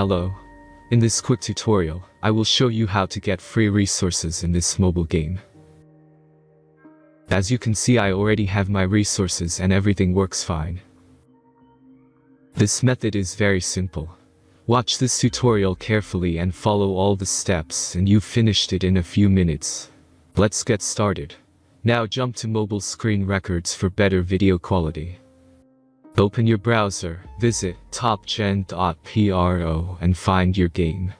Hello. In this quick tutorial, I will show you how to get free resources in this mobile game. As you can see, I already have my resources and everything works fine. This method is very simple. Watch this tutorial carefully and follow all the steps and you've finished it in a few minutes. Let's get started. Now jump to mobile screen records for better video quality. Open your browser, visit topgen.pro and find your game.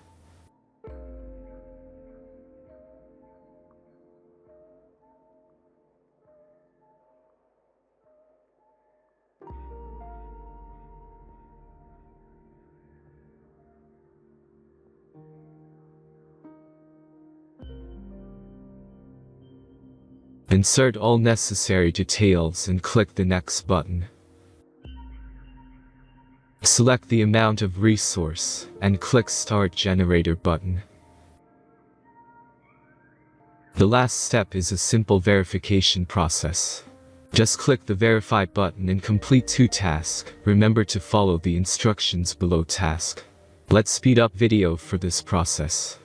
Insert all necessary details and click the next button. Select the amount of resource and click Start Generator button. The last step is a simple verification process. Just click the Verify button and complete 2 tasks. Remember to follow the instructions below task. Let's speed up video for this process.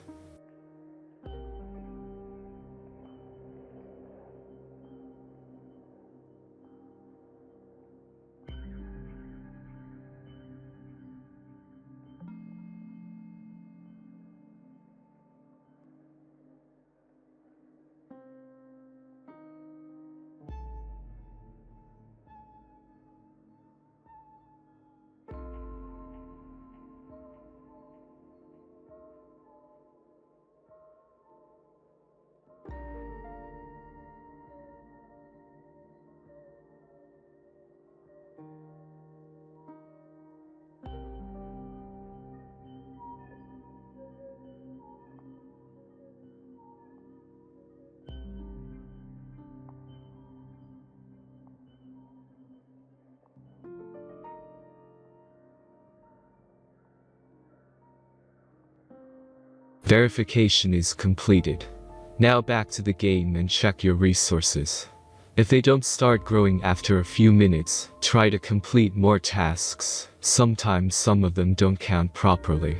Verification is completed. Now back to the game and check your resources. If they don't start growing after a few minutes, try to complete more tasks. Sometimes some of them don't count properly.